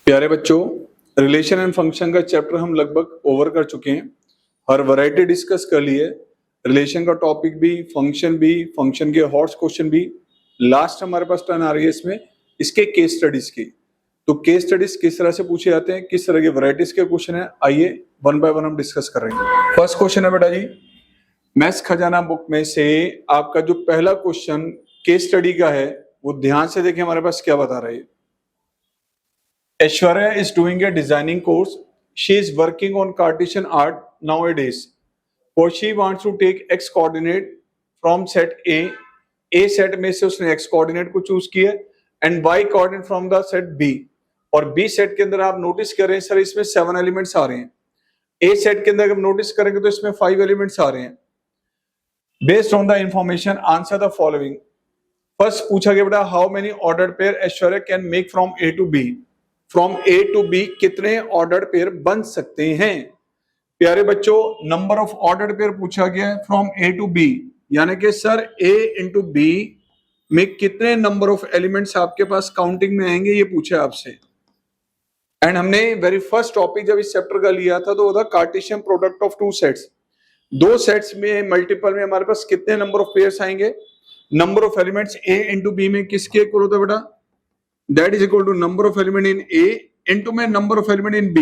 प्यारे बच्चों, relation and function का चैप्टर हम लगभग ओवर कर चुके हैं। हर वैरायटी डिस्कस कर ली है, रिलेशन का टॉपिक भी, फंक्शन के हॉट्स क्वेश्चन भी। लास्ट हमारे पास टर्न आ रही है इसमें इसके केस स्टडीज की। तो केस स्टडीज किस तरह से पूछे जाते हैं, किस तरह के वैरायटीज के क्वेश्चन है, आइए वन बाय वन हम डिस्कस कर रहे हैं। फर्स्ट क्वेश्चन है बेटा जी, मैथ्स खजाना बुक में से आपका जो पहला क्वेश्चन केस स्टडी का है वो ध्यान से देखिए हमारे पास क्या बता रहा है। Aishwarya is doing a designing course. She is working on Cartesian art nowadays. For she wants to take x coordinate from set A. A set में से उसने x coordinate को चूज किया and y coordinate from the set B. और B set के अंदर आप notice करें सर इसमें 7 एलिमेंट्स आ रहे हैं। A set के अंदर अगर नोटिस करेंगे तो इसमें 5 एलिमेंट्स आ रहे हैं। Based on the information, answer the following. First पूछा गया बेटा how many ordered pair Aishwarya can make from A to B. From A to B कितने ऑर्डर्ड पेयर बन सकते हैं। प्यारे बच्चों, नंबर ऑफ ऑर्डर्ड पेयर पूछा गया है फ्रॉम ए टू बी, यानी कि सर ए इंटू बी में कितने नंबर ऑफ एलिमेंट्स आपके पास काउंटिंग में आएंगे, ये पूछा आपसे। एंड हमने वेरी फर्स्ट टॉपिक जब इस चैप्टर का लिया था तो वो था Cartesian product of two sets. दो सेट्स में मल्टीपल में हमारे पास कितने नंबर ऑफ पेयर्स आएंगे। Number of elements A into B में किसके इक्वल होता है बेटा, that is equal to number of element in A into में number of element in B।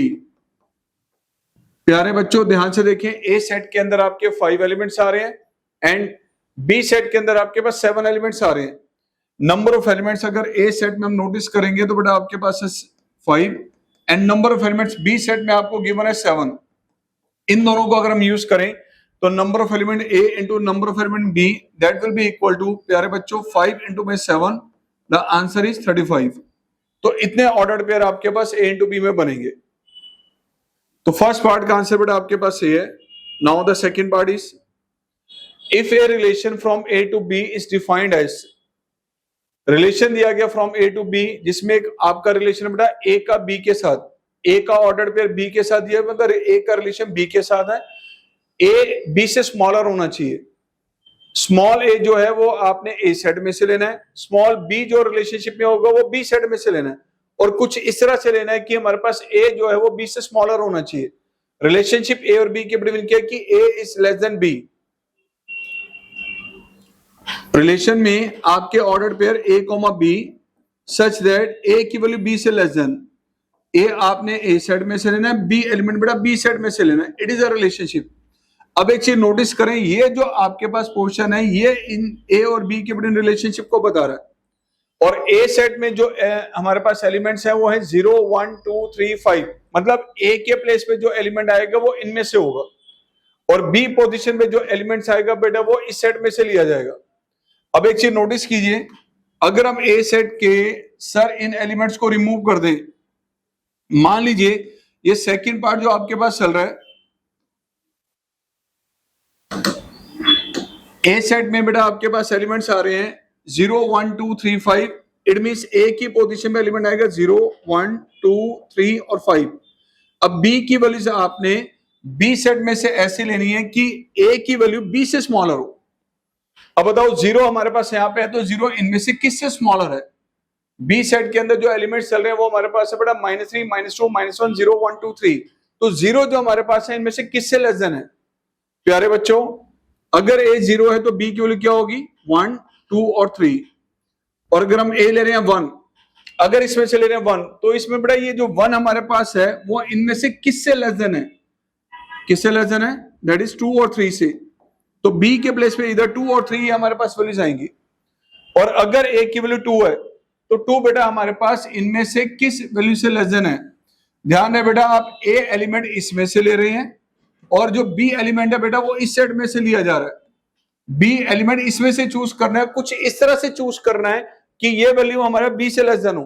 प्यारे बच्चों ध्यान से देखें, A सेट के अंदर आपके 5 एलिमेंट्स आ रहे हैं एंड B सेट के अंदर आपके पास 7 एलिमेंट्स आ रहे हैं। नंबर ऑफ एलिमेंट्स अगर A सेट में हम नोटिस करेंगे तो बेटा आपके पास है 5 and number of elements B set में आपको गिवन है 7। इन दोनों को अगर हम यूज करें तो number of element A into number of element B that will be equal to, प्यारे बच्चों, 5 इंटू में 7, द आंसर इज 35। तो इतने ऑर्डर्ड पेयर आपके पास ए इंटू बी में बनेंगे। तो फर्स्ट पार्ट का आंसर बेटा आपके पास ये है। Now the second part is if a relation from A to B is defined as, relation दिया गया फ्रॉम ए टू बी जिसमें एक आपका रिलेशन बेटा ए का बी के साथ, ए का ऑर्डर्ड पेयर बी के साथ दिया, मतलब ए का रिलेशन बी के साथ है। ए बी से स्मॉलर होना चाहिए। स्मॉल ए जो है वो आपने ए सेट में से लेना है, स्मॉल बी जो रिलेशनशिप में होगा वो बी सेट में से लेना है, और कुछ इस तरह से लेना है कि हमारे पास ए जो है वो बी से स्मॉलर होना चाहिए। रिलेशनशिप ए और बी के बिटवीन क्या है कि A is less than B. Relation में आपके order pair A comma B such that A की वैल्यू बी से लेस देन, ए आपने ए सेट में से लेना है, बी एलिमेंट बेटा बी सेट में से लेना है। It is a relationship. अब एक चीज नोटिस करें, ये जो आपके पास पोर्शन है ये इन ए और बी के बिटवीन रिलेशनशिप को बता रहा है। और ए सेट में जो हमारे पास एलिमेंट्स हैं वो है 0 1 2 3 5, मतलब ए के प्लेस पे जो एलिमेंट आएगा वो इनमें से होगा, और बी पोजीशन पे जो एलिमेंट्स आएगा बेटा वो इस सेट में से लिया जाएगा। अब एक चीज नोटिस कीजिए, अगर हम ए सेट के सर इन एलिमेंट्स को रिमूव कर दें, मान लीजिए ये सेकेंड पार्ट जो आपके पास चल रहा है, ए सेट में बेटा आपके पास एलिमेंट्स आ रहे हैं 0 1 2 3 5। इट मींस ए की पोजीशन में एलिमेंट आएगा 0 1 2 3 और 5। अब बी की वैल्यू से आपने बी सेट में से ऐसे लेनी है कि ए की वैल्यू बी से स्मॉलर हो। अब बताओ 0 हमारे पास यहाँ पे है तो 0 इनमें से किससे स्मॉलर है। बी सेट के अंदर जो एलिमेंट्स चल रहे हैं वो हमारे पास है बेटा -3 -2 -1 0 1 2 3। तो 0 जो हमारे पास है इनमें से किससे लेस देन है। प्यारे बच्चों, अगर ए 0 है तो बी की वैल्यू क्या होगी 1 2 और 3, और अगर हम ए ले रहे हैं 1, अगर इसमें से ले रहे हैं 1 तो इसमें बेटा ये जो 1 हमारे पास है वो इनमें से किससे लेस देन है, किससे लेस देन है, दैट इज 2 और 3 से। तो बी के प्लेस पे इधर 2 और 3 हमारे पास वैल्यूज आएंगी। और अगर ए की वैल्यू 2 है तो 2 बेटा हमारे पास इनमें से किस वैल्यू से लेस देन है। ध्यान है बेटा, आप ए एलिमेंट इसमें से ले रहे हैं और जो बी एलिमेंट है बेटा वो इस सेट में से लिया जा रहा है। बी एलिमेंट इसमें से चूज करना है, कुछ इस तरह से चूज करना है कि ये वैल्यू हमारा बी से लेस देन हो।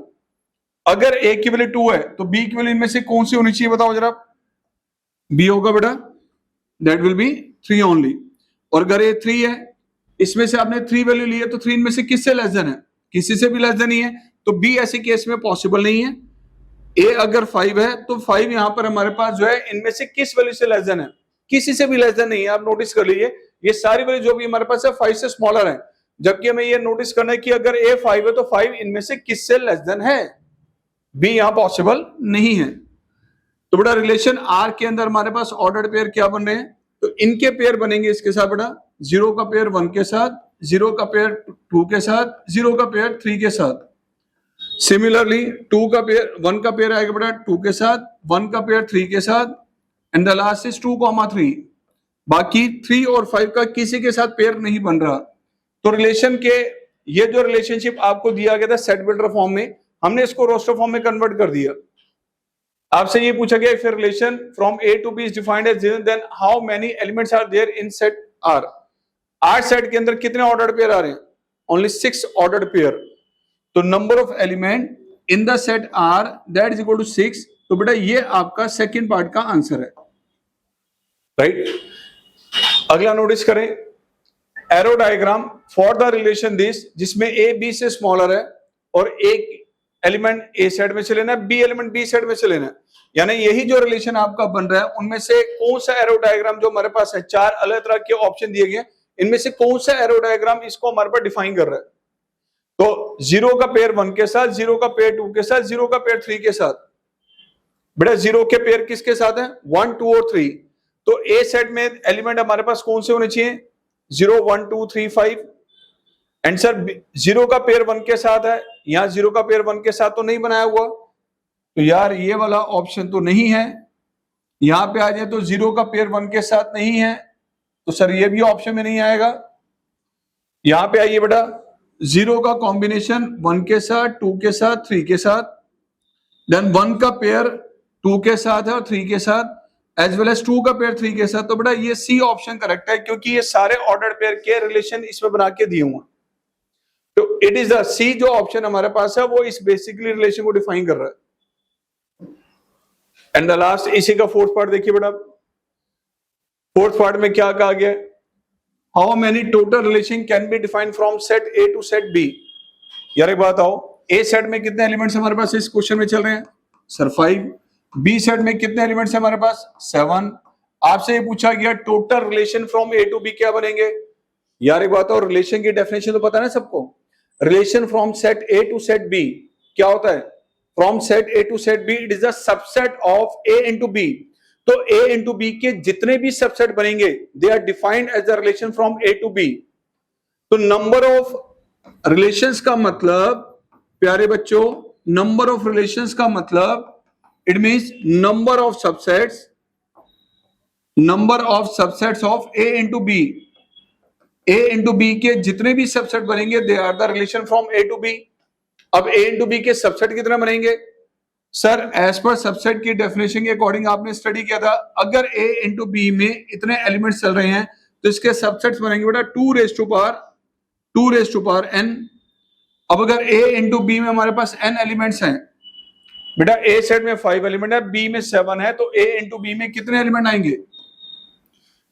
अगर ए की वैल्यू 2 है तो बी की वैल्यू इनमें से कौन सी होनी चाहिए बताओ जरा। बी होगा बेटा, दैट विल बी 3 ओनली। और अगर ए 3 है, इसमें से आपने 3 वैल्यू ली है तो 3 इनमें से किससे लेस देन है, किसी से भी लेस देन नहीं है। तो बी ऐसे केस में पॉसिबल नहीं है। ए अगर 5 है तो 5 यहां पर हमारे पास जो है इनमें से किस वैल्यू से लेस देन है, किसी से भी लेस देन नहीं है। आप नोटिस कर लीजिए ये सारी वैल्यू जो भी हमारे पास है 5 से स्मॉलर है, जबकि हमें ये नोटिस करना है कि अगर ए 5 है तो 5 इनमें से किससे लेस देन है। बी यहां पॉसिबल नहीं है। तो बेटा रिलेशन आर के अंदर हमारे पास ऑर्डर्ड पेयर क्या बन रहे हैं, तो इनके पेयर बनेंगे इसके साथ बेटा, 0 का पेयर 1 के साथ, 0 का पेयर 2 के साथ, 0 का पेयर 3 के साथ। सिमिलरली 1 का पेयर आएगा बेटा 2 के साथ, 1 का पेयर 3 के साथ, एंड द लास्ट इज 2,3। बाकी 3 और 5 का किसी के साथ पेयर नहीं बन रहा। तो रिलेशन के ये जो रिलेशनशिप आपको दिया गया था सेट बिल्डर फॉर्म में, हमने इसको रोस्टर फॉर्म में कन्वर्ट कर दिया। आपसे ये पूछा गया if a relation from A to B is defined as then how many elements are there in set R. R set के अंदर कितने ऑर्डर्ड पेयर आ रहे हैं, ओनली 6 ऑर्डर्ड पेयर। तो number of element in the set R that is equal to 6। तो बेटा ये आपका सेकंड पार्ट का आंसर है, राइट। अगला नोटिस करें, arrow diagram for the relation this, जिसमें ए बी से स्मॉलर है और एक एलिमेंट ए सेट में से लेना है, बी एलिमेंट बी सेट में से लेना है। यानी यही जो रिलेशन आपका बन रहा है उनमें से कौन सा एरो डायग्राम जो हमारे पास है, 4 अलग तरह के ऑप्शन दिए गए, इनमें से कौन सा एरो डायग्राम इसको हमारे पास डिफाइन कर रहा है। तो 0 का पेयर 1 के साथ, 0 का पेयर 2 के साथ, 0 का पेयर 3 के साथ। बेटा 0 के पेयर किसके साथ है, 1 2 और 3। तो ए सेट में एलिमेंट हमारे पास कौन से होने चाहिए, 0 1 2 3 5। एंड सर 0 का पेयर 1 के साथ है, यहां 0 का पेयर 1 के साथ तो नहीं बनाया हुआ, तो यार ये वाला ऑप्शन तो नहीं है। यहां पे आ जाए तो 0 का पेयर 1 के साथ नहीं है, तो सर ये भी ऑप्शन में नहीं आएगा। यहां पे आइए बेटा, 0 का कॉम्बिनेशन 1 के साथ, 2 के साथ, 3 के साथ, देन 1 का पेयर 2 के साथ है और 3 के साथ, एज वेल एज 2 का पेयर 3 के साथ। तो बेटा ये सी ऑप्शन करेक्ट है, क्योंकि ये सारे ऑर्डर पेयर के रिलेशन इसमें बना के दिए हुए। तो इट इज द सी जो ऑप्शन हमारे पास है वो इस बेसिकली रिलेशन को डिफाइन कर रहा है। एंड द लास्ट इसी का फोर्थ पार्ट देखिए बेटा, फोर्थ पार्ट में क्या कहा गया, how many total relation can be defined from set A to set B. यार एक बात आओ, ए सेट में कितने एलिमेंट्स हमारे पास इस क्वेश्चन में चल रहे हैं, सर 5। बी सेट में कितने एलिमेंट्स हैं हमारे पास, 7। आपसे ये पूछा गया total relation from A to B क्या बनेंगे। यार एक बात और, रिलेशन की डेफिनेशन तो पता है ना सबको, relation from set A to set B क्या होता है, from set A to set B it is the subset of A into B. तो ए इनटू बी के जितने भी सबसेट बनेंगे they are defined as the relation from A to B. तो number of relations का मतलब प्यारे बच्चों, नंबर ऑफ रिलेशंस का मतलब it means number of subsets of A into B. A into B के जितने भी सबसेट बनेंगे they are the relation from A to B. अब ए इंटू बी के सबसेट कितने बनेंगे, सर एज पर सबसेट की डेफिनेशन के अकॉर्डिंग आपने स्टडी किया था, अगर ए इंटू बी में इतने एलिमेंट्स चल रहे हैं तो इसके सबसेट्स बनेंगे बेटा 2 रेज़ टू पावर n। अब अगर ए इंटू बी में हमारे पास n एलिमेंट्स हैं, बेटा ए सेट में 5 एलिमेंट है, बी में 7 है, तो ए इंटू बी में कितने एलिमेंट आएंगे,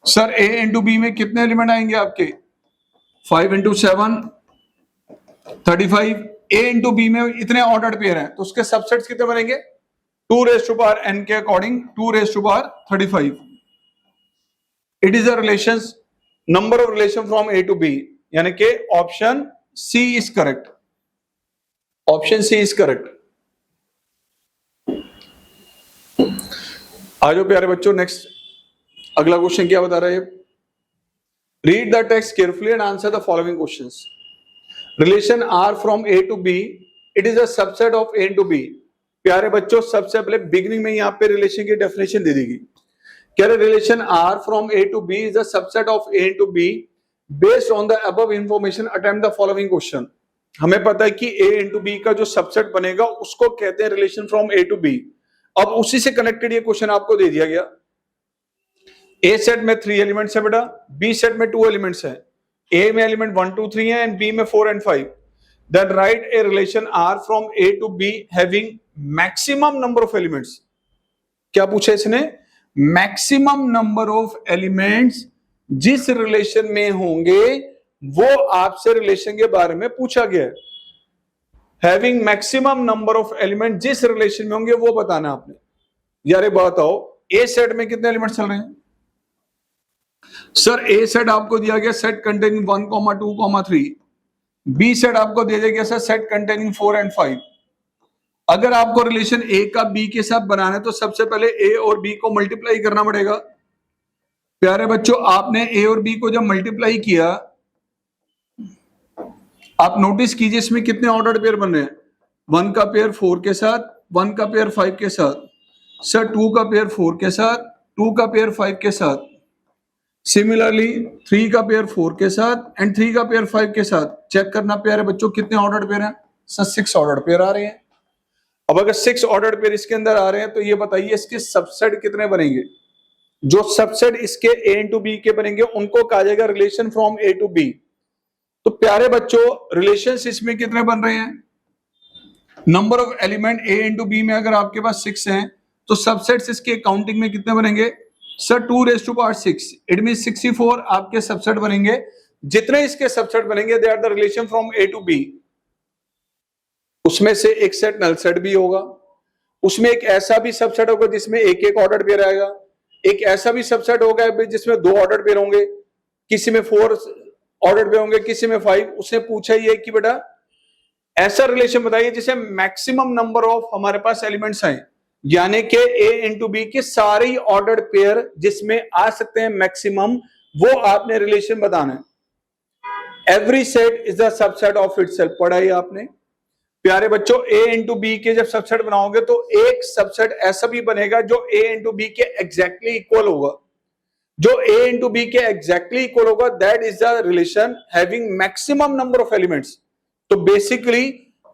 सर ए इंटू बी में कितने एलिमेंट आएंगे आपके, 5 इंटू 7 35। ए इंटू बी में इतने ऑर्डर्ड पेयर हैं तो उसके सबसेट्स कितने बनेंगे, 2 रेज़ टू पावर n के according 2 raise to power 35। It is a relation, number of relation from A to B, यानी कि option C is correct, option C is correct. आ जाओ प्यारे बच्चों, नेक्स्ट अगला क्वेश्चन क्या बता रहा है, read the text carefully and answer the following questions. Relation R from A to B it is a subset of A to B. प्यारे बच्चों सबसे पहले बिगिनिंग में यहाँ पे रिलेशन की डेफिनेशन दे देगी, क्या relation R from A to B is a subset of A to B based on the above information attempt the following question. हमें पता है कि ए इंटू बी का जो सबसेट बनेगा उसको कहते हैं relation from A to B. अब उसी से कनेक्टेड ये क्वेश्चन आपको दे दिया गया, ए सेट में 3 एलिमेंट्स है बेटा, बी सेट में 2 एलिमेंट्स है, ए में एलिमेंट 1 2 3 है एंड बी में 4 and 5। Then write a relation R from A to B having maximum number of elements. क्या पूछा इसने, मैक्सिमम नंबर ऑफ एलिमेंट्स जिस रिलेशन में होंगे वो आपसे रिलेशन के बारे में पूछा गया है। Having maximum number of element जिस रिलेशन में होंगे वो बताना आपने। यार बताओ ए सेट में कितने एलिमेंट चल रहे हैं, सर ए सेट आपको दिया गया सेट कंटेनिंग 1, 2, 3। बी सेट आपको दे दिया गया सर सेट कंटेनिंग 4 and 5। अगर आपको रिलेशन ए का बी के साथ बनाना है तो सबसे पहले ए और बी को मल्टीप्लाई करना पड़ेगा। प्यारे बच्चों, आपने ए और बी को जब मल्टीप्लाई किया, आप नोटिस कीजिए इसमें कितने ऑर्डर्ड पेयर बन रहे हैं। 1 का पेयर 4 के साथ, 1 का पेयर 5 के साथ, सर 2 का पेयर 4 के साथ, 2 का पेयर 5 के साथ, सिमिलरली 3 का पेयर 4 के साथ एंड 3 का पेयर 5 के साथ। चेक करना प्यारे बच्चों कितने ऑर्डर्ड पेयर हैं। सर 6 ऑर्डर्ड पेयर आ रहे हैं। अब अगर 6 ऑर्डर्ड पेयर इसके अंदर आ रहे हैं तो ये बताइए इसके सबसेट कितने बनेंगे। जो सबसेट इसके ए इंटू बी के बनेंगे उनको कहा जाएगा relation from A to B. तो प्यारे बच्चों, रिलेशंस इसमें कितने बन रहे हैं। Number of element A into B में अगर आपके पास 6 हैं तो सबसेट्स इसके काउंटिंग में कितने बनेंगे। सर 2⁻6, इट मीन 64 आपके सबसेट बनेंगे। जितने इसके सबसेट बनेंगे they are the relation from A to B. उसमें से एक सेट नल सेट भी होगा, उसमें एक ऐसा भी सबसेट होगा जिसमें एक एक ऑर्डर पेयर आएगा, एक ऐसा भी सबसेट होगा जिसमें 2 ऑर्डर पेयर होंगे, किसी में 4 ऑर्डर पेयर होंगे, किसी में 5। उसने पूछा ये कि बेटा ऐसा रिलेशन बताइए जिसे मैक्सिमम नंबर ऑफ हमारे पास एलिमेंट्स आए, यानी कि ए इंटू बी के सारे ही ऑर्डर्ड पेयर जिसमें आ सकते हैं मैक्सिमम, वो आपने रिलेशन बताना है। Every set is the subset of itself. पढ़ा ही आपने प्यारे बच्चों। ए इंटू बी के जब सबसेट बनाओगे तो एक सबसेट ऐसा भी बनेगा जो ए इंटू बी के एग्जैक्टली इक्वल होगा। जो ए इंटू बी के एग्जैक्टली इक्वल होगा that is the relation having maximum number of elements. तो बेसिकली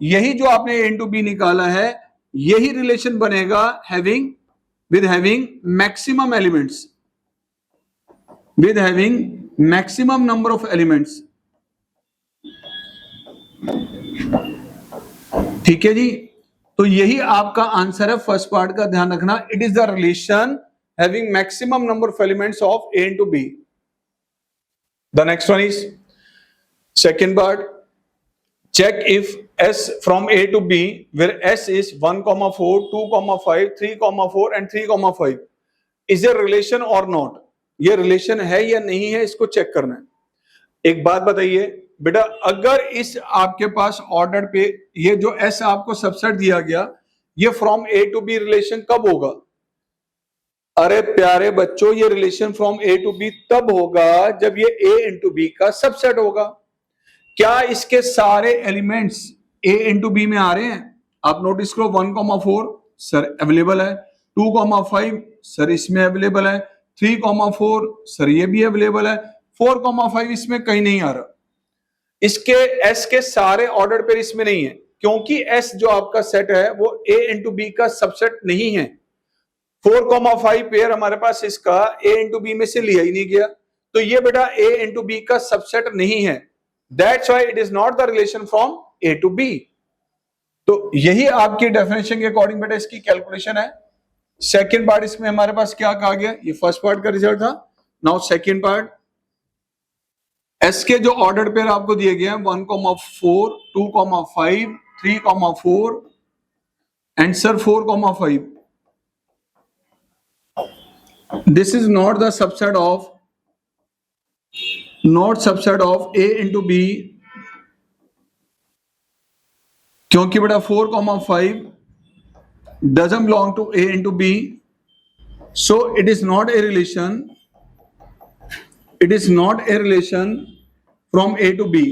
यही जो आपने ए इंटू बी निकाला है यही रिलेशन बनेगा having maximum elements, with having maximum number of elements. ठीक है जी, तो यही आपका आंसर है फर्स्ट पार्ट का, ध्यान रखना। It is the relation having maximum number of elements of A into B. The next one is second part. Check if S from A to B where S is 1,4, 2,5, 3,4 and 3,5 is a relation or not। ये relation है या नहीं है इसको check करना है। एक बात बताइए बेटा, अगर इस आपके पास ऑर्डर पे ये जो S आपको सबसेट दिया गया ये from A to B relation कब होगा। अरे प्यारे बच्चों, ये relation from A to B तब होगा जब ये A into B का सबसेट होगा। क्या इसके सारे एलिमेंट्स ए इंटू बी में आ रहे हैं। आप नोटिस करो 1,4 सर अवेलेबल है, 2,5 सर इसमें अवेलेबल है, 3,4 सर ये भी अवेलेबल है, 4,5 इसमें कहीं नहीं आ रहा। इसके एस के सारे ऑर्डर पेयर इसमें नहीं है क्योंकि एस जो आपका सेट है वो ए इंटू बी का सबसेट नहीं है। 4,5 पेयर हमारे पास इसका ए इंटू बी में से लिया ही नहीं गया, तो ये बेटा ए इंटू बी का सबसेट नहीं है। That's why it is not the relation from A to B. तो यही आपकी डेफिनेशन के अकॉर्डिंग बेटा इसकी कैलकुलेशन है। सेकंड पार्ट इसमें हमारे पास क्या कहा गया, ये फर्स्ट पार्ट का रिजल्ट था। नाउ सेकंड पार्ट, एस के जो ऑर्डर पेयर आपको दिए गए हैं 1,4, 2,5, 3,4 and sir 4,5, this is not the subset of A into B, क्योंकि बेटा 4,5 doesn't belong to A into B, so it is not a relation. It is not a relation from A to B.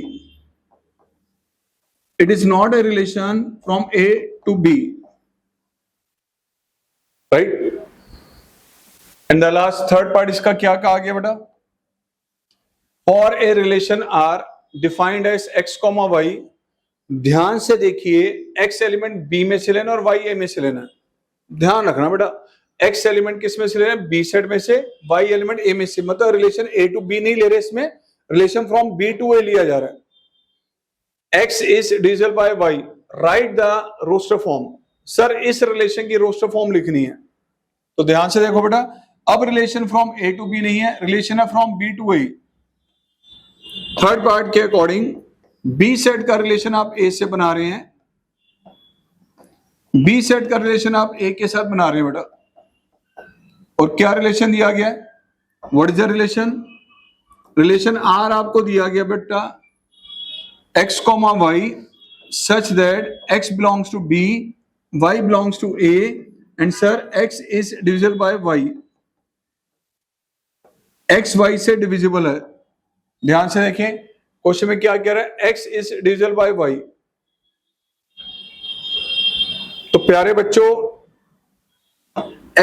It is not a relation from A to B, right? And the last third part इसका क्या कहा गया बेटा, for a relation R defined as x, y। ध्यान से देखिए, x element B में से लेना और y A में से लेना। ध्यान रखना बेटा, x एलिमेंट किस में से लेना, B सेट में से, y एलिमेंट A में से। मतलब रिलेशन A टू B नहीं ले रहे, इसमें relation from B to A लिया जा रहा है। x is divisible by y, right the roster form. Sir इस रिलेशन की रोस्टर फॉर्म लिखनी है, तो ध्यान से देखो बेटा, अब relation from A to B नहीं है, रिलेशन है from B to A। Third part के अकॉर्डिंग बी सेट का रिलेशन आप ए से बना रहे हैं, बी सेट का रिलेशन आप ए के साथ बना रहे हैं बेटा। और क्या रिलेशन दिया गया है, what is the relation R आपको दिया गया बेटा, x, y such that x belongs to B y belongs to a and sir x is divisible by y, x y से डिविजिबल है। ध्यान से देखें क्वेश्चन में क्या कह रहा है, x is divisible by y। तो प्यारे बच्चों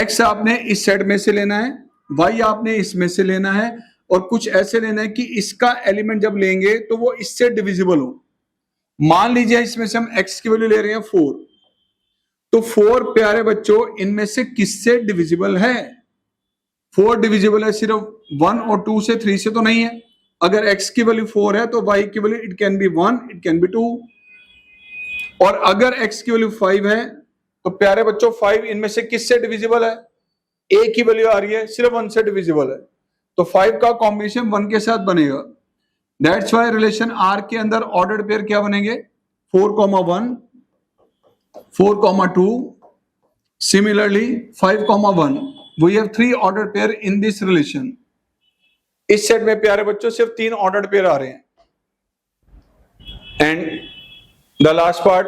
x आपने इस सेट में से लेना है, y आपने इसमें से लेना है और कुछ ऐसे लेना है कि इसका एलिमेंट जब लेंगे तो वो इससे डिविजिबल हो। मान लीजिए इसमें से हम x की वैल्यू ले रहे हैं 4, तो 4 प्यारे बच्चों इनमें से किससे डिविजिबल है? 4 डिविजिबल है सिर्फ 1 और 2 से, 3 से तो नहीं है। अगर x की वैल्यू 4 है तो y की value it can be 1, it can be 2। और अगर x की वैल्यू 5 है तो प्यारे बच्चों 5 इनमें से किससे डिविजिबल है? a की वैल्यू आ रही है सिर्फ 1 से डिविजिबल है, तो 5 का कॉम्बिनेशन 1 के साथ बनेगा। दैट्स वाई रिलेशन R के अंदर ऑर्डर्ड पेयर क्या बनेंगे? 4,1, 4,2, similarly 5,1। We have 3 ordered pair in this relation. इस सेट में प्यारे बच्चों सिर्फ 3 ऑर्डर्ड पेयर आ रहे हैं। एंड द लास्ट पार्ट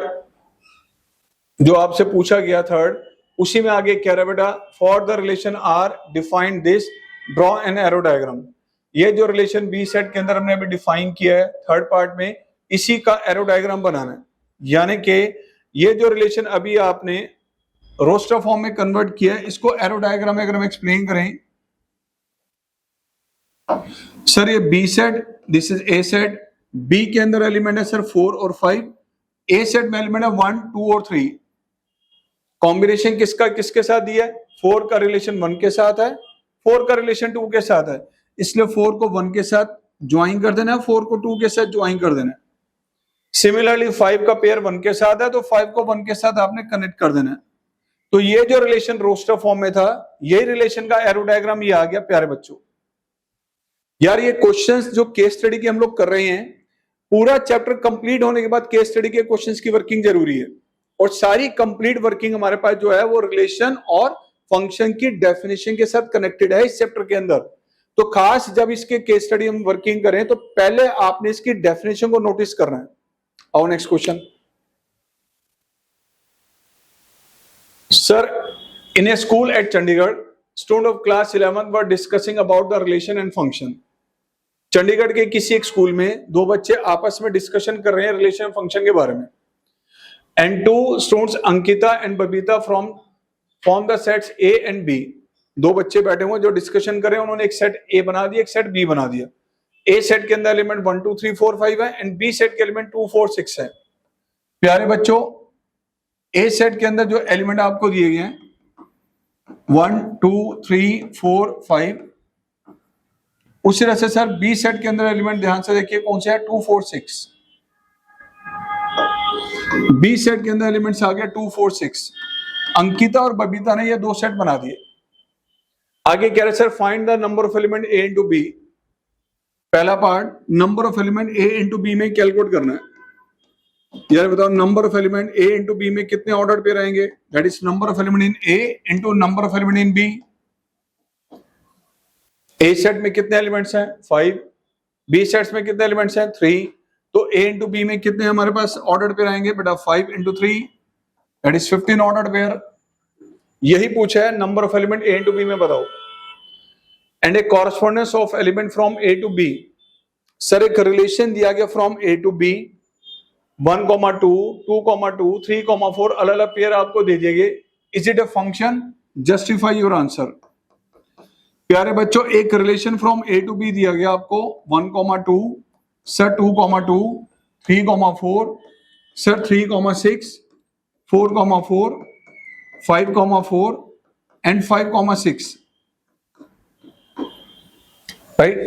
जो आपसे पूछा गया थर्ड, उसी में आगे कह रहा है बेटा for the relation R define this, draw an arrow diagram. ये जो रिलेशन बी सेट के अंदर हमने अभी डिफाइन किया है थर्ड पार्ट में, इसी का एरो डायग्राम बनाना है। यानी कि ये जो रिलेशन अभी आपने रोस्टर फॉर्म में कन्वर्ट किया है, इसको एरो डायग्राम में अगर हम एक्सप्लेन करें, सर ये B set, this is a set, B के अंदर एलिमेंट है सर 4 और 5, ए सेट में एलिमेंट है 1, 2 और 3। कॉम्बिनेशन किसका किसके साथ दिया है? 4 का रिलेशन 1 के साथ है, 4 का रिलेशन 2 के साथ है, इसलिए 4 को 1 के साथ ज्वाइन कर देना है, 4 को 2 के साथ ज्वाइन कर देना है। सिमिलरली 5 का पेयर 1 के साथ है तो 5 को 1 के साथ आपने कनेक्ट कर देना है। तो ये जो रिलेशन रोस्टर फॉर्म में था, यही रिलेशन का एरो डायग्राम ये आ गया प्यारे बच्चों। यार ये क्वेश्चंस जो केस स्टडी के हम लोग कर रहे हैं, पूरा चैप्टर कंप्लीट होने के बाद केस स्टडी के क्वेश्चंस की वर्किंग जरूरी है, और सारी कंप्लीट वर्किंग हमारे पास जो है वो रिलेशन और फंक्शन की डेफिनेशन के साथ कनेक्टेड है इस चैप्टर के अंदर। तो खास जब इसके केस स्टडी हम वर्किंग करें तो पहले आपने इसकी डेफिनेशन को नोटिस करना है। आओ next question. Sir, in A school eight Chandigarh, student of class 11 were discussing about the relation and function. Chandigarh के किसी एक स्कूल में 2 बच्चे आपस में डिस्कशन कर रहे हैं रिलेशन फंक्शन के बारे में। And 2 students Ankita and Babita from the sets A and B. 2 बच्चे बैठे हुए जो डिस्कशन कर रहे हैं, उन्होंने एक सेट ए बना दिया, एक सेट बी बना दिया। ए सेट के अंदर एलिमेंट 1 2 3 4 5 है एंड बी सेट के एलिमेंट 2 4 6 है। प्यारे बच्चों, ए सेट के अंदर जो एलिमेंट आपको दिए गए हैं 1 2 3 4 5, उसी तरह से सर बी सेट के अंदर एलिमेंट ध्यान से देखिए कौन से है, 2 4 6। बी सेट के अंदर एलिमेंट्स आ गया 2 4 6। अंकिता और बबीता ने ये 2 सेट बना दिए। आगे कह रहे sir find the number of element A into B. पहला part number of element A into B में कैलकुलेट करना है। यार बताओ number of element A into B में कितने ऑर्डर पे रहेंगे? That is number of element in A into number of element in B. A set में कितने एलिमेंट्स हैं? 5। बी सेट्स में कितने एलिमेंट्स हैं? 3। तो ए इंटू बी में कितने हमारे पास ऑर्डर पे रहेंगे बेटा? 5 into 3, that is 15 order pair. यही पूछा है number of element A into B में बताओ। And a correspondence of element from A to B. Sir एक रिलेशन दिया गया फ्रॉम ए टू बी, 1, 2, 2, 3, 4 अलग अलग पेयर आपको दे दिए गए। Is it a function? Justify your answer. प्यारे बच्चों, एक relation from A to B दिया गया आपको 1, 2, सर 2, 2, 3, 4, सर 3, 6, 4, 4, 5, 4 एंड 5, 6, राइट।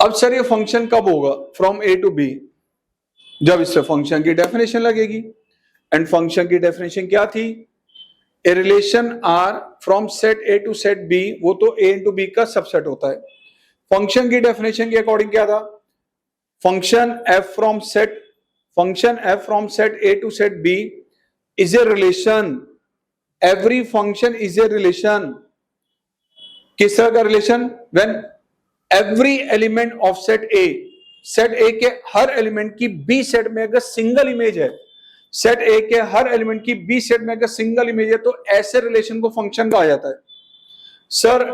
अब सर ये फंक्शन कब होगा फ्रॉम ए टू बी? जब इससे फंक्शन की डेफिनेशन लगेगी। एंड फंक्शन की डेफिनेशन क्या थी? A relation R from set A to set B, वो तो ए इंटू बी का सबसेट होता है। फंक्शन की डेफिनेशन के अकॉर्डिंग क्या था? Function f from set A to set B is a relation. Every function is a relation. किस तरह का relation? When every element of set A के हर एलिमेंट की बी सेट में अगर सिंगल इमेज है, सेट ए के हर एलिमेंट की बी सेट में अगर सिंगल इमेज है तो ऐसे रिलेशन को फंक्शन कहा जाता है। सर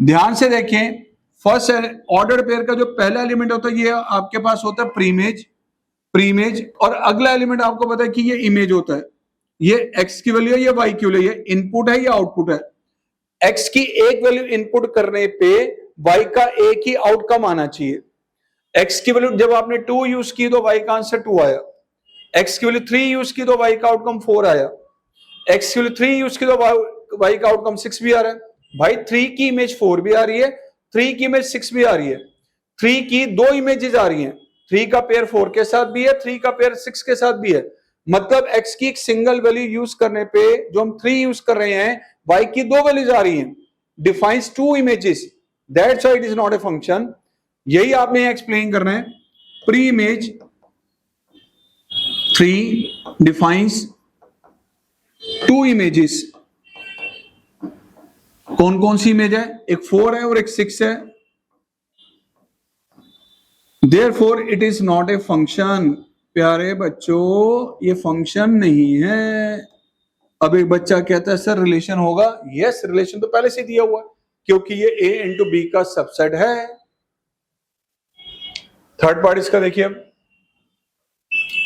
ध्यान से देखें, फर्स्ट ऑर्डर पेयर का जो पहला एलिमेंट होता है ये आपके पास होता है प्रीमेज, और अगला एलिमेंट आपको पता है कि ये इमेज होता है। ये एक्स की वैल्यू है, ये वाई की वैल्यू है, ये इनपुट है, ये आउटपुट है। एक्स की एक वैल्यू इनपुट करने पे वाई का एक ही आउटकम आना चाहिए। एक्स की वैल्यू जब आपने 2 यूज की तो वाई का आंसर 2 आया। एक्स की वैल्यू 3 यूज की तो वाई का आउटकम 4 आया। एक्स की वैल्यू 3 यूज की तो वाई का आउटकम 6 भी आ रहा है। भाई 3 की इमेज 4 भी आ रही है, 3 की इमेज 6 भी आ रही है। 3 की 2 इमेजेस आ रही हैं, 3 का पेयर 4 के साथ भी है, 3 का पेयर 6 के साथ भी है। मतलब x की एक सिंगल वैल्यू यूज करने पे जो हम 3 यूज कर रहे हैं, y की 2 वैल्यूज आ रही हैं, defines 2 images, that's why it is not a function. यही आपने एक्सप्लेन करना है। Pre image 3 defines 2 images. कौन कौन सी इमेज है? एक 4 है और एक 6 है। Therefore it is not a function। प्यारे बच्चों ये फंक्शन नहीं है। अब एक बच्चा कहता है सर रिलेशन होगा। यस, रिलेशन तो पहले से दिया हुआ है क्योंकि ये a इंटू बी का सबसेट है। थर्ड पार्ट इसका देखिए, अब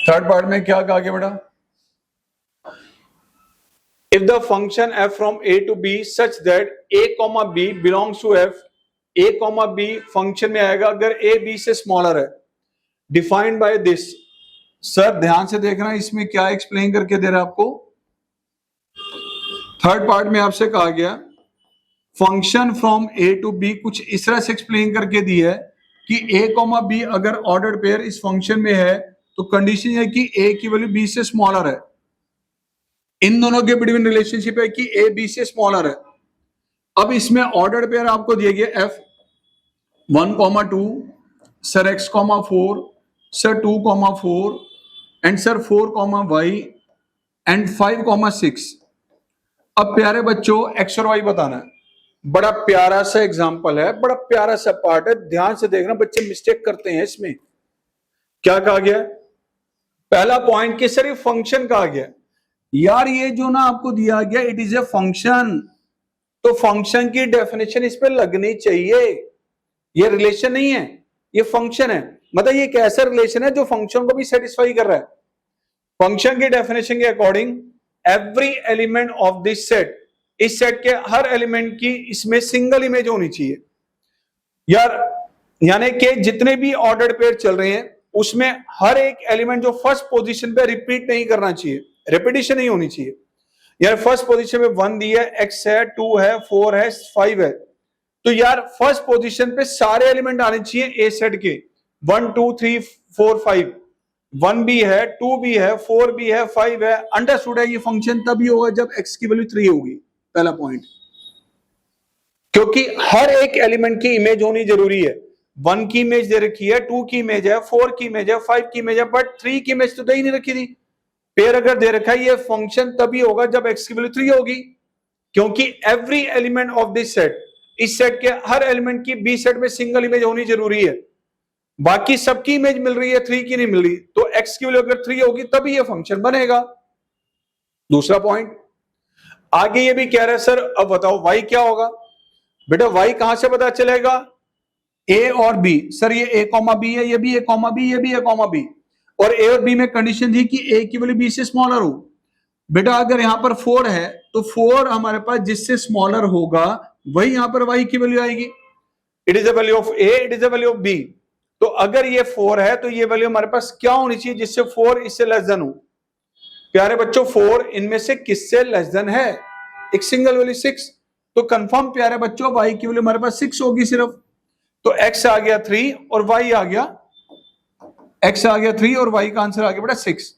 थर्ड पार्ट में क्या कहा गया बेटा? If the function f from a to b such that a comma b belongs to f, a comma b function में आएगा अगर a b से स्मॉलर है, डिफाइंड बाय दिस। सर ध्यान से देखना इसमें क्या एक्सप्लेन करके दे रहा है आपको। थर्ड पार्ट में आपसे कहा गया function from a to b कुछ इस तरह से एक्सप्लेन करके दी है कि a कॉमा b अगर ऑर्डर्ड पेयर इस फंक्शन में है तो कंडीशन है कि a की वैल्यू b से स्मॉलर है। इन दोनों के बिटवीन रिलेशनशिप है कि a b से स्मॉलर है। अब इसमें ऑर्डर्ड पेयर आपको दिया गया f 1,2, sir x, 4, sir 2, 4 and sir 4, y and 5, 6। अब प्यारे बच्चों x और y बताना है। बड़ा प्यारा सा एग्जांपल है, बड़ा प्यारा सा पार्ट है, ध्यान से देखना, बच्चे मिस्टेक करते हैं इसमें। क्या कहा गया? पहला पॉइंट कि सर ये फंक्शन कहा गया। यार ये जो ना आपको दिया गया इट इज ए फंक्शन, तो फंक्शन की डेफिनेशन इस पे लगनी चाहिए। ये रिलेशन नहीं है, ये फंक्शन है। मतलब ये एक ऐसा रिलेशन है जो फंक्शन को भी सेटिस्फाई कर रहा है। फंक्शन की डेफिनेशन के according every element of this set, इस सेट के हर एलिमेंट की इसमें सिंगल इमेज होनी चाहिए। यार यानी कि जितने भी ऑर्डर्ड पेयर चल रहे हैं उसमें हर एक एलिमेंट जो फर्स्ट पोजीशन पे रिपीट नहीं करना चाहिए, रेपिटेशन नहीं होनी चाहिए। यार फर्स्ट पोजीशन पे 1 दी है, x है, 2 है, 4 है, 5 है, तो यार फर्स्ट पोजीशन पे सारे एलिमेंट आने चाहिए ए सेट के 1 2 3 4 5। 1 भी है, 2 भी है, 4 भी है, 5 है। अंडरस्टूड है? ये फंक्शन तभी होगा जब x की वैल्यू 3 होगी। पहला पॉइंट, क्योंकि हर एक एलिमेंट की इमेज होनी जरूरी है। 1 की इमेज दे रखी है, 2 की इमेज है, 4 की इमेज है, 5 की इमेज है, बट 3 की इमेज तो दे ही नहीं रखी थी। पेयर अगर दे रखा है ये फंक्शन तभी होगा जब x की वैल्यू 3 होगी, क्योंकि every element of this set, इस सेट के हर एलिमेंट की बी सेट में सिंगल इमेज होनी जरूरी है। बाकी सबकी इमेज मिल रही है, 3 की नहीं मिल रही, तो x की वैल्यू अगर 3 होगी तभी ये फंक्शन बनेगा। दूसरा पॉइंट आगे ये भी कह रहा है सर अब बताओ y क्या होगा? बेटा y कहां से पता चलेगा? a और b। सर ये a कॉमा b है, ये भी a कॉमा b, ये भी a कॉमा b, और a और b में कंडीशन थी कि a की वैल्यू b से स्मॉलर हो। बेटा अगर यहां पर 4 है तो 4 हमारे पास जिससे स्मॉलर होगा वही यहां पर y की वैल्यू आएगी। It is a value of a, it is a value of b। तो अगर ये 4 है तो ये वैल्यू हमारे पास क्या होनी चाहिए जिससे 4 इससे लेस देन हो? प्यारे बच्चों 4 इनमें से किससे लेस देन है? एक सिंगल वैल्यू 6। तो कंफर्म प्यारे बच्चों y की वैल्यू हमारे पास 6 होगी सिर्फ। तो x आ गया 3 और y आ गया, x आ गया 3 और y का आंसर आ गया बेटा 6।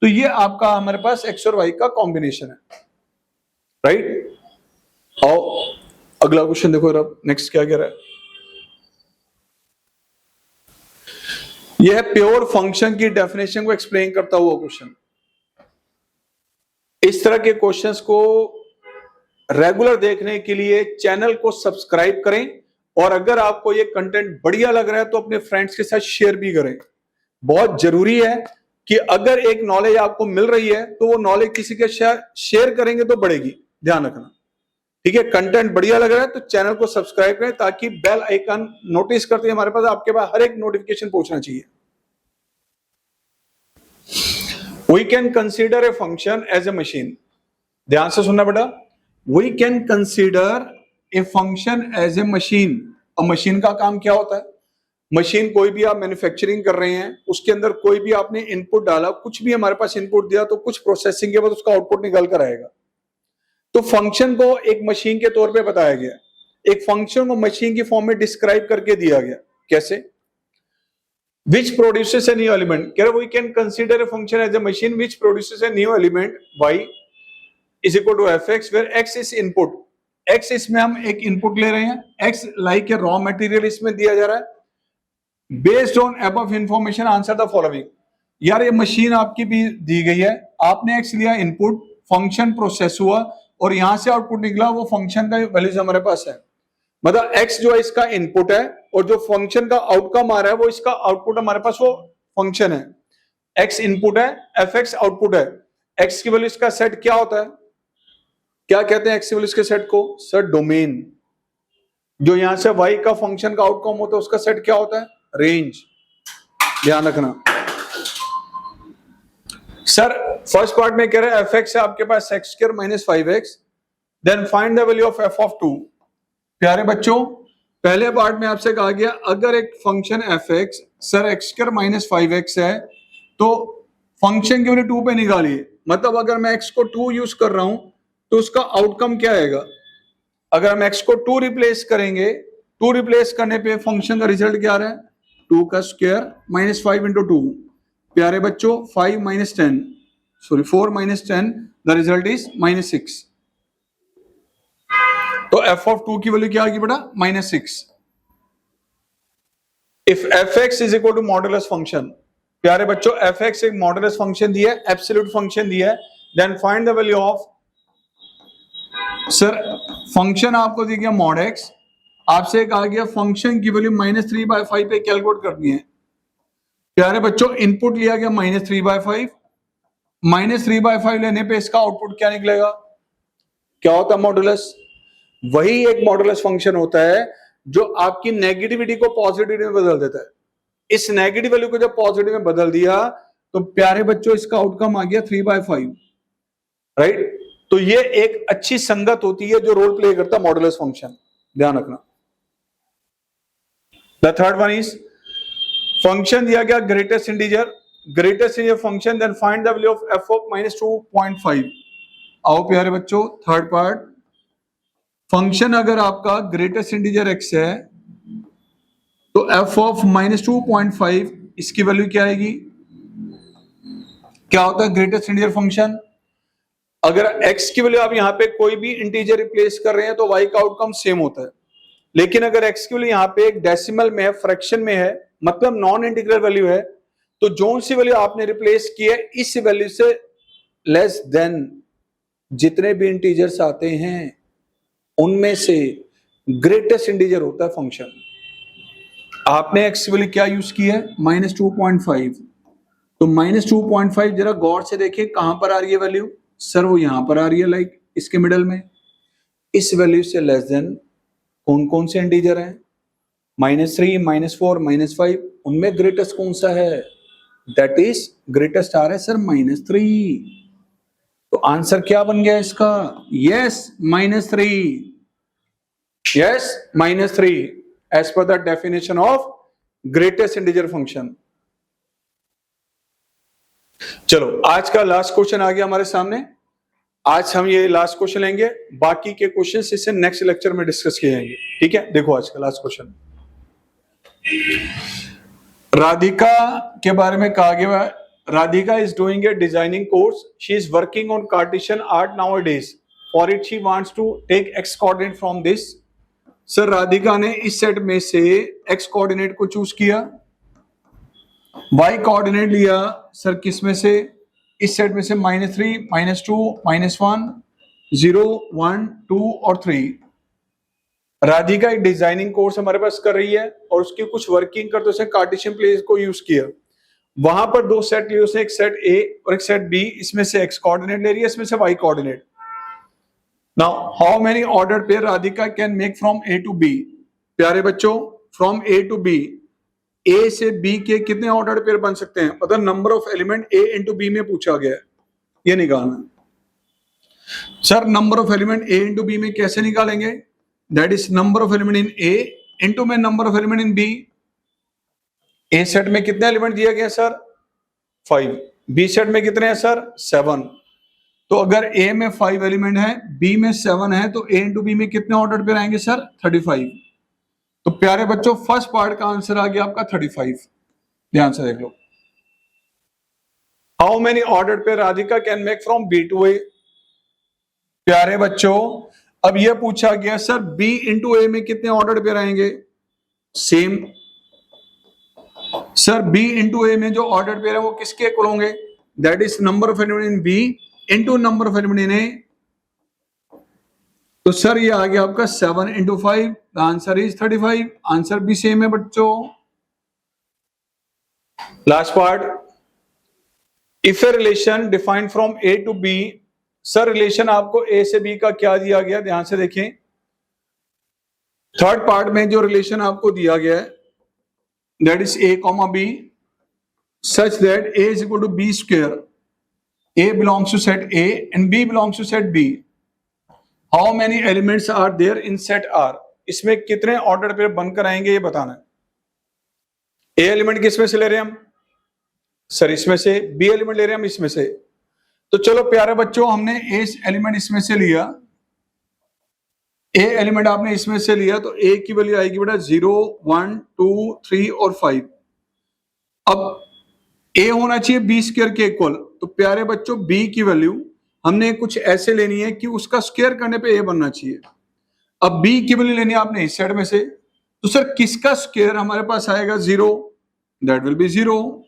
तो ये आपका हमारे पास x और y का कॉम्बिनेशन है, राइट। आओ अगला क्वेश्चन देखो, अब नेक्स्ट क्या कह रहा है। यह प्योर फंक्शन की डेफिनेशन को एक्सप्लेन करता हुआ क्वेश्चन। इस तरह के क्वेश्चंस को रेगुलर देखने के लिए चैनल को सब्सक्राइब करें, और अगर आपको ये कंटेंट बढ़िया लग रहा है तो अपने फ्रेंड्स के साथ शेयर भी करें। बहुत जरूरी है कि अगर एक नॉलेज आपको मिल रही है तो वो नॉलेज किसी के शेयर करेंगे तो बढ़ेगी, ध्यान रखना। ठीक है, कंटेंट बढ़िया लग रहा है तो चैनल को सब्सक्राइब करें ताकि बेल आइकन नोटिस करते हैं हमारे पास आपके पास हर एक नोटिफिकेशन पहुंचना चाहिए। We can consider a function as a machine, ध्यान से सुनना बेटा। We can consider a function as a machine. और मशीन का काम क्या होता है? मशीन कोई भी आप मैन्युफैक्चरिंग कर रहे हैं, उसके अंदर कोई भी आपने इनपुट डाला, कुछ भी हमारे पास इनपुट दिया तो कुछ प्रोसेसिंग के बाद उसका आउटपुट निकल कर आएगा। तो फंक्शन को एक मशीन के तौर पे बताया गया, एक फंक्शन को मशीन की फॉर्म में डिस्क्राइब करके दिया गया। कैसे? which produces a new element, कह रहे we can consider a function as a machine which produces a new element y is equal to fx where x is input। x इसमें हम एक इनपुट ले रहे हैं, x like a raw material इसमें दिया जा रहा है। Based on above information answer the following. यार ये मशीन आपकी भी दी गई है, आपने x लिया इनपुट, फंक्शन प्रोसेस हुआ और यहां से आउटपुट निकला, वो फंक्शन का वैल्यूज हमारे पास है। मतलब x जो है इसका इनपुट है और जो फंक्शन का आउटकम आ रहा है वो इसका आउटपुट, हमारे पास वो फंक्शन है। x इनपुट है, fx आउटपुट है। x की वैल्यू इसका सेट क्या होता है? क्या कहते हैं x की वैल्यू इसके सेट को? Sir domain. जो यहां से y का फंक्शन का आउटकम होता है उसका सेट क्या होता है? रेंज। ध्यान रखना सर। फर्स्ट पार्ट में कह रहे हैं fx है आपके पास x² - 5x, then find the value of f of 2। प्यारे बच्चों, पहले पार्ट में आपसे कहा गया अगर एक function fx sir x² - 5x है तो फंक्शन की वैल्यू 2 पे निकालिए। मतलब अगर मैं x को 2 यूज कर रहा हूं तो उसका आउटकम क्या आएगा? अगर हम x को 2 रिप्लेस करेंगे, 2 रिप्लेस करने पे फंक्शन का रिजल्ट क्या आ रहा है? 2 का स्क्वायर - 5 × 2। प्यारे बच्चों 4 - 10 द रिजल्ट इज -6। तो f of 2 की वैल्यू क्या आएगी बेटा? -6। If fx is equal to modulus function, प्यारे बच्चों fx एक मॉडुलस फंक्शन दिया है, एब्सोल्यूट फंक्शन दिया है, then find the value of. Sir function आपको दिया गया mod x, आपसे कहा गया फंक्शन की वैल्यू -3/5 पे कैलकुलेट करनी है। प्यारे बच्चों इनपुट लिया गया -3/5, -3/5 लेने पे इसका आउटपुट क्या निकलेगा? क्या होता है मॉडुलस? वही एक मॉडुलस फंक्शन होता है जो आपकी नेगेटिविटी को पॉजिटिव में बदल देता है। इस नेगेटिव वैल्यू को जब पॉजिटिव में बदल दिया तो प्यारे बच्चों इसका आउटकम आ गया 3/5, राइट। तो ये एक अच्छी संगत होती है जो रोल प्ले करता है मॉडुलस फंक्शन, ध्यान रखना। The third one is function दिया गया greatest integer function, then find the value of f of -2.5। आओ प्यारे बच्चों थर्ड पार्ट, फंक्शन अगर आपका ग्रेटेस्ट इंटीजर x है तो f of -2.5 इसकी वैल्यू क्या आएगी? क्या होता है ग्रेटेस्ट इंटीजर फंक्शन? अगर x की वैल्यू आप यहां पे कोई भी इंटीजर रिप्लेस कर रहे हैं तो y का आउटकम सेम होता है। लेकिन अगर x की वैल्यू यहां पे एक डेसिमल में है, फ्रैक्शन में है, मतलब नॉन इंटीग्रल वैल्यू है, तो जो सी वैल्यू आपने रिप्लेस की है इस वैल्यू से लेस देन जितने भी इंटीजर्स आते हैं उनमें से ग्रेटेस्ट इंटीजर होता है फंक्शन। आपने x की वैल्यू क्या यूज की है? -2.5। तो -2.5 जरा गौर से देखिए कहां पर आ रही है वैल्यू? सर वो यहां पर आ रही है, लाइक इसके मिडल में। इस वैल्यू से लेस देन कौन कौन से इंटीजर हैं? -3, -4, -5। उनमें ग्रेटेस्ट कौन सा है? दैट इज ग्रेटेस्ट आ रहा है सर -3। तो आंसर क्या बन गया इसका? Yes -3, yes -3 as per the definition of greatest integer function. चलो आज का लास्ट क्वेश्चन आ गया हमारे सामने। आज हम ये लास्ट क्वेश्चन लेंगे, बाकी के क्वेश्चन इसे नेक्स्ट लेक्चर में डिस्कस किए जाएंगे। ठीक है, देखो आज का लास्ट क्वेश्चन। राधिका के बारे में कहा गया है, Radhika is doing a designing course. She is working on Cartesian art nowadays. For it, she wants to take x coordinate from this. Sir Radhika ने इस सेट में से x कोऑर्डिनेट को चूज किया, y कोऑर्डिनेट लिया सर किस में से? इस सेट में से -3, -2, -1, 0, 1, 2 और 3। राधिका एक डिजाइनिंग कोर्स हमारे पास कर रही है और उसकी कुछ वर्किंग करते उसने कार्टेशियन प्लेस को यूज किया वहां पर दो सेट लिए उसने, एक सेट ए और एक सेट बी, इसमें से एक्स कोऑर्डिनेट ले रही है, इसमें से Y coordinate. Now how many ordered pair Radhika can make from A to B? प्यारे बच्चों, from A to B, A से बी के कितने ऑर्डर्ड पेयर बन सकते हैं? पता, number of element A into B में पूछा गया है, ये निकालना। Sir number of element A into B में कैसे निकालेंगे? That is number of element in A into में number of element in B. A set में कितने एलिमेंट दिया गया सर? 5। बी सेट में कितने हैं सर? 7। तो अगर ए में 5 एलिमेंट है, बी में 7 है, तो ए इंटू बी में कितने ऑर्डर पेयर आएंगे सर? 35। तो प्यारे बच्चों फर्स्ट पार्ट का आंसर आ गया आपका 35। ध्यान से देख लो। How many order pair Radhika can make from B to A? प्यारे बच्चों अब यह पूछा गया सर बी इंटू ए में कितने ऑर्डर पेयर आएंगे? Same. Sir B into A में जो ऑर्डर पेयर है वो किसके इक्वल होंगे? That is number of element in B into number of element in A. तो सर ये आ गया आपका 7 into 5, the answer is 35। Answer भी सेम है बच्चों। Last part, if a relation defined from A to B. Sir relation आपको A से बी का क्या दिया गया? ध्यान से देखें, थर्ड पार्ट में जो रिलेशन आपको दिया गया है that is A comma B such that A is equal to B square, A belongs to set A and B belongs to set B. How many elements are there in set R? इसमें कितने order pair बनकर आएंगे ये बताना है। ए element किसमें से ले रहे हैं हम? सर इसमें से। बी एलिमेंट ले रहे हैं हम इसमें से। तो चलो प्यारे बच्चों हमने ए एलिमेंट इसमें से लिया, ए एलिमेंट आपने इसमें से लिया, तो ए की वैल्यू आएगी बेटा 0, 1, 2, 3 और 5। अब ए होना चाहिए बी स्क्वायर के इक्वल। तो प्यारे बच्चों बी की वैल्यू हमने कुछ ऐसे लेनी है कि उसका स्क्वायर करने पे ए बनना चाहिए। अब बी की वैल्यू लेनी है आपने इस साइड में से, तो सर किसका स्क्वायर हमारे पास आएगा? 0, दैट विल बी 0।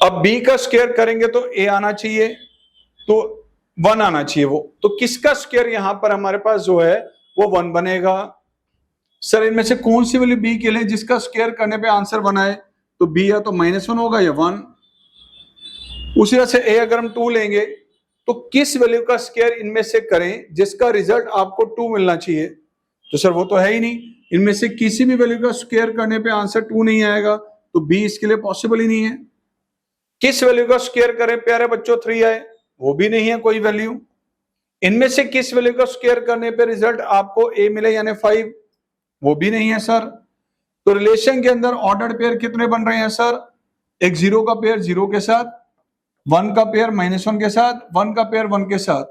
अब बी का स्क्वायर करेंगे तो ए आना चाहिए, तो 1 आना चाहिए वो। तो किसका स्क्वायर यहां पर हमारे पास जो है वो 1 बनेगा। सर इनमें से कौन सी वैल्यू बी के लिए जिसका स्क्वायर करने पे आंसर बनाए? तो बी या तो -1 होगा या 1। उसी तरह से ए अगर हम 2 लेंगे तो किस वैल्यू का स्क्वायर इनमें से करें जिसका रिजल्ट आपको 2 मिलना चाहिए? तो सर वो तो है ही नहीं, इनमें से किसी भी वैल्यू का स्क्वायर करने पे आंसर 2 नहीं आएगा, तो बी इसके लिए पॉसिबल ही नहीं है। किस वैल्यू का स्क्वायर करें प्यारे बच्चों 3 आए? वो भी नहीं है कोई वैल्यू। इनमें से किस वैल्यू का स्क्वायर करने पे रिजल्ट आपको ए मिले यानी 5? वो भी नहीं है सर। तो रिलेशन के अंदर ऑर्डर्ड पेयर कितने बन रहे हैं सर? एक 0 का पेयर 0 के साथ, 1 का पेयर -1 के साथ, 1 का पेयर 1 के साथ।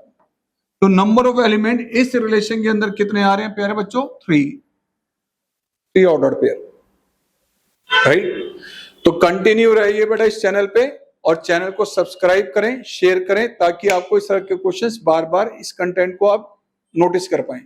तो नंबर ऑफ एलिमेंट इस रिलेशन के अंदर कितने आ रहे हैं प्यारे बच्चों? 3 ऑर्डर्ड पेयर, राइट। तो कंटिन्यू रहिए बेटा इस चैनल पे और चैनल को सब्सक्राइब करें, शेयर करें, ताकि आपको इस तरह के क्वेश्चंस बार बार इस कंटेंट को आप नोटिस कर पाएं।